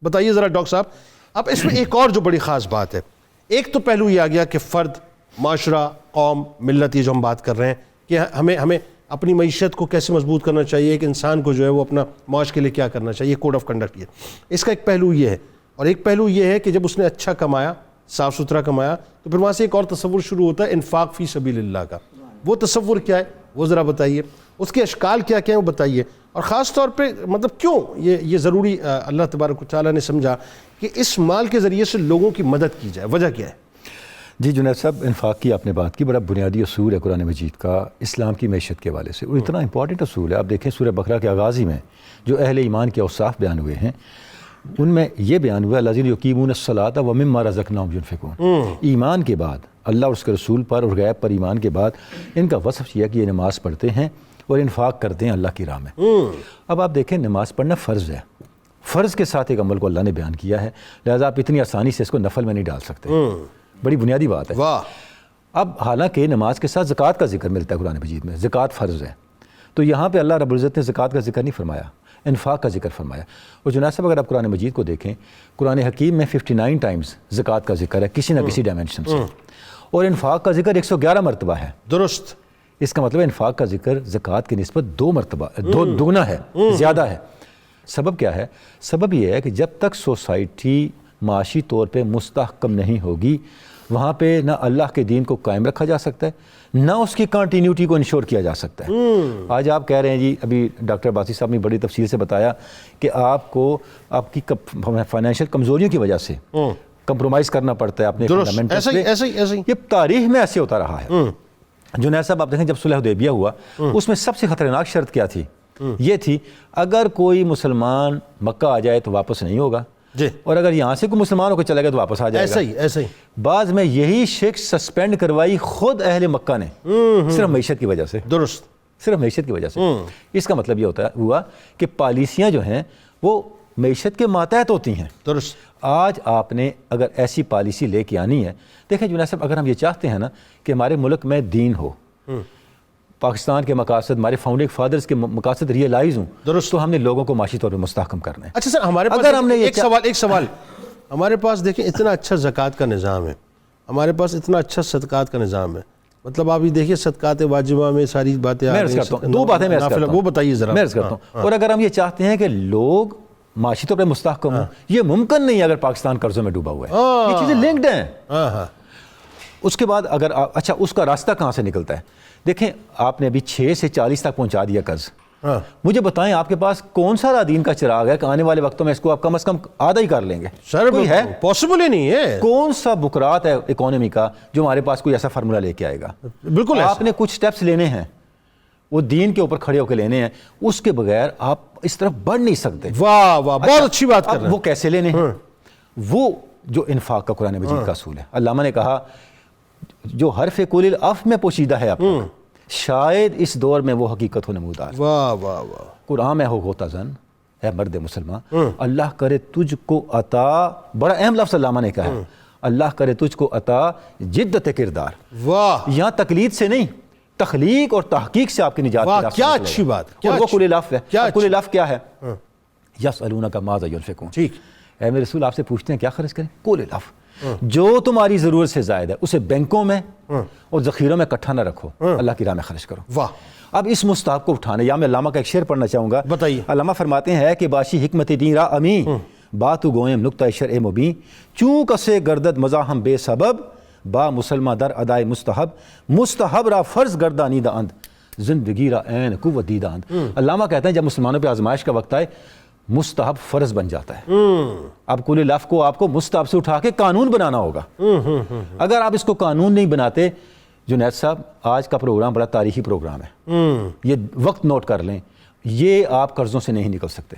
بتائیے ذرا ڈاکٹر صاحب. اب اس میں ایک اور جو بڑی خاص بات ہے, ایک تو پہلو یہ آ گیا کہ فرد, معاشرہ, قوم, ملت, یہ جو ہم بات کر رہے ہیں کہ ہمیں اپنی معیشت کو کیسے مضبوط کرنا چاہیے, ایک انسان کو جو ہے وہ اپنا معاش کے لیے کیا کرنا چاہیے, کوڈ آف کنڈکٹ. یہ اس کا ایک پہلو یہ ہے, اور ایک پہلو یہ ہے کہ جب اس نے اچھا کمایا, صاف ستھرا کمایا, تو پھر وہاں سے ایک اور تصور شروع ہوتا ہے انفاق فی سبیل اللہ کا. وہ تصور کیا ہے وہ ذرا بتائیے, اس کے اشکال کیا کیا ہیں وہ بتائیے, اور خاص طور پہ مطلب کیوں یہ ضروری اللہ تبارک و تعالیٰ نے سمجھا کہ اس مال کے ذریعے سے لوگوں کی مدد کی جائے, وجہ کیا ہے؟ جی جنید صاحب, انفاق کی آپ نے بات کی, بڑا بنیادی اصول ہے قرآن مجید کا اسلام کی معیشت کے حوالے سے, اور اتنا امپورٹنٹ اصول ہے. آپ دیکھیں سورہ بقرہ کے آغاز ہی میں جو اہل ایمان کے اوصاف بیان ہوئے ہیں, ان میں یہ بیان ہوا الذین یقیمون الصلاۃ ومما رزقناہم ینفقون. ایمان کے بعد اللہ اور اس کے رسول پر اور غیب پر ایمان کے بعد ان کا وصف یہ ہے کہ یہ نماز پڑھتے ہیں اور انفاق کرتے ہیں اللہ کی راہ میں. اب آپ دیکھیں نماز پڑھنا فرض ہے, فرض کے ساتھ ایک عمل کو اللہ نے بیان کیا ہے, لہٰذا آپ اتنی آسانی سے اس کو نفل میں نہیں ڈال سکتے. بڑی بنیادی بات ہے. اب حالانکہ نماز کے ساتھ زکوٰۃ کا ذکر ملتا ہے قرآن مجید میں, زکوٰۃ فرض ہے, تو یہاں پہ اللہ رب العزت نے زکوٰۃ کا ذکر نہیں فرمایا, انفاق کا ذکر فرمایا. اور جناب صاحب اگر آپ قرآن مجید کو دیکھیں, قرآن حکیم میں 59 ٹائمز زکوٰۃ کا ذکر ہے کسی نہ کسی ڈائمنشن سے, اور انفاق کا ذکر 111 مرتبہ ہے. درست. اس کا مطلب انفاق کا ذکر زکوٰۃ کی نسبت 2 مرتبہ دگنا ہے, زیادہ ہے. سبب کیا ہے؟ سبب یہ ہے کہ جب تک سوسائٹی معاشی طور پہ مستحکم نہیں ہوگی, وہاں پہ نہ اللہ کے دین کو قائم رکھا جا سکتا ہے, نہ اس کی کنٹینیوٹی کو انشور کیا جا سکتا ہے. آج آپ کہہ رہے ہیں جی, ابھی ڈاکٹر عباسی صاحب نے بڑی تفصیل سے بتایا کہ آپ کو آپ کی فائنینشیل کمزوریوں کی وجہ سے کمپرومائز کرنا پڑتا ہے اپنے فنڈامنٹس پہ. یہ تاریخ میں ایسے ہوتا رہا ہے. جنید صاحب آپ دیکھیں جب صلح حدیبیہ ہوا, اس میں سب سے خطرناک شرط کیا تھی؟ یہ تھی اگر کوئی مسلمان مکہ آ جائے تو واپس نہیں ہوگا, اور اگر یہاں سے کوئی مسلمان ہو کے چلا گیا تو واپس آ جائے گا. ایسا ہی بعض میں یہی شک سسپینڈ کروائی خود اہل مکہ نے, صرف معیشت کی وجہ سے. درست. صرف معیشت کی وجہ سے. اس کا مطلب یہ ہوا کہ پالیسیاں جو ہیں وہ معیشت کے ماتحت ہوتی ہیں. درست. آج آپ نے اگر ایسی پالیسی لے کے آنی ہے, دیکھیں جنید صاحب, اگر ہم یہ چاہتے ہیں نا کہ ہمارے ملک میں دین ہو, پاکستان کے مقاصد, ہمارے فاؤنڈنگ فادرز کے مقاصد ریئلائز ہوں, درست, تو ہم نے لوگوں کو معاشی طور پہ مستحکم کرنا ہے. اچھا سر, ہمارے پاس اگر ہم نے ایک سوال ہمارے پاس دیکھیں اتنا اچھا زکوٰۃ کا نظام ہے, ہمارے پاس اتنا اچھا صدقات کا نظام ہے, مطلب آپ یہ دیکھیے صدقات واجبہ میں ساری باتیں میں عرض کرتا ہوں, 2 باتیں میں عرض کرتا ہوں, وہ بتائیے ذرا. میں عرض کرتا ہوں. اور اگر ہم یہ چاہتے ہیں کہ لوگ معاشی طور پہ مستحکم ہوں, یہ ممکن نہیں اگر پاکستان قرضوں میں ڈوبا ہوا ہے. یہ چیزیں لنکڈ ہیں. اس کے بعد اگر اچھا اس کا راستہ کہاں سے نکلتا ہے؟ دیکھیں آپ نے ابھی 6 سے 40 تک پہنچا دیا قرض. مجھے بتائیں آپ کے پاس کون سا دین کا چراغ ہے کہ آنے والے وقتوں میں اس کو آپ کم از کم آدھا ہی کر لیں گے؟ سر کوئی ہے؟ پاسبل ہی نہیں ہے. کون سا بکرات ہے اکانومی کا جو ہمارے پاس کوئی ایسا فارمولا لے کے آئے گا؟ بالکل. آپ نے کچھ سٹیپس لینے ہیں, وہ دین کے اوپر کھڑے ہو کے لینے ہیں, اس کے بغیر آپ اس طرف بڑھ نہیں سکتے. واہ واہ, بہت اچھی بات کر رہے ہیں. وہ کیسے لینے ہیں؟ وہ جو انفاق کا قرآن مجید کا اصول ہے. علامہ نے کہا جو حرف کل العف میں پوشیدہ ہے آپ کا, شاید اس دور میں وہ حقیقت ہو نمودار. واہ واہ واہ. قرآن میں ہو ہوتا زن, اے مرد مسلمان, اللہ کرے تجھ کو عطا, بڑا اہم لفظ علامہ نے کہا, اللہ کرے تجھ کو عطا جدت کردار. واہ. یہاں تقلید سے نہیں, تخلیق اور تحقیق سے آپ کی نجات. واہ, کیا اچھی بات. اور وہ کل العف ہے. کل العف کیا ہے؟ یسألونک ماذا ینفقون. ٹھیک. اے میرے رسول آپ سے پوچھتے ہیں کیا خرچ کریں؟ کل العف. جو تمہاری ضرورت سے زائد ہے اسے بینکوں میں اور ذخیروں میں اکٹھا نہ رکھو, اللہ کی راہ میں خرچ کرو. واہ. اب اس مستحب کو اٹھانے, یا میں علامہ کا ایک شعر پڑھنا چاہوں گا. بتائیے. علامہ فرماتے ہیں کہ باشی حکمت دین را امی, باتو گوئم نقطہ شرع مبین, چوں کسے گردد مزاحم بے سبب, با مسلمہ در ادائے مستحب, مستحب را فرض گردانی دا اند, زندگی را عین قوت دیدہ اند. علامہ کہتے ہیں جب مسلمانوں پہ آزمائش کا وقت آئے مستحب فرض بن جاتا ہے. اب کل العف کو آپ کو مستحب سے اٹھا کے قانون بنانا ہوگا. اگر آپ اس کو قانون نہیں بناتے, جنید صاحب آج کا پروگرام بڑا تاریخی پروگرام ہے, یہ وقت نوٹ کر لیں, یہ آپ قرضوں سے نہیں نکل سکتے.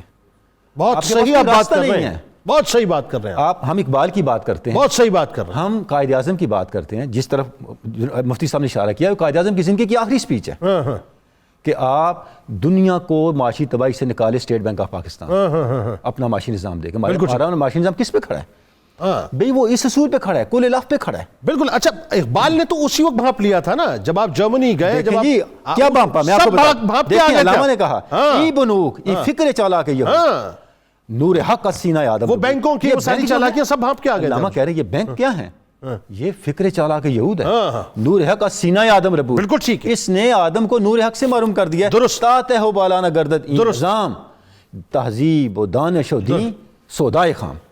بہت صحیح آپ بات کر رہے ہیں, بہت صحیح بات کر رہے ہیں آپ. ہم اقبال کی بات کرتے ہیں, بہت صحیح بات کر رہے ہیں. ہم قائد اعظم کی بات کرتے ہیں, جس طرف مفتی صاحب نے اشارہ کیا, قائد اعظم کی زندگی کی آخری سپیچ ہے کہ آپ دنیا کو معاشی تباہی سے نکالے اسٹیٹ بینک آف پاکستان, اپنا معاشی نظام دے کے. ہمارا معاشی نظام کس پہ کھڑا ہے بھئی؟ وہ اس اصول پہ کھڑا ہے, کل العف پہ کھڑا ہے. بالکل. اچھا اقبال نے تو اسی وقت بھانپ لیا تھا نا جب آپ جرمنی گئے. جب جی کیا بھانپا, میں آپ کو بتا, دیکھیں علامہ نے کہا ای بنوک ای فکر چالا کے یہ نور حق السینہ آدم وہ بینکوں کی وہ ساری چالاکیاں سب بھانپ کے آ گئے تھے۔ علامہ کہہ رہے ہیں یہ بینک کیا ہیں؟ یہ فکر چالاک یہود ہے۔ نور حق السینہ آدم ربو، بالکل ٹھیک ہے، اس نے آدم کو نور حق سے معلوم کر دیا، درست، تاتہ ہو بالا نہ گردد، نظام تہذیب و دانش و دین سودائے خام۔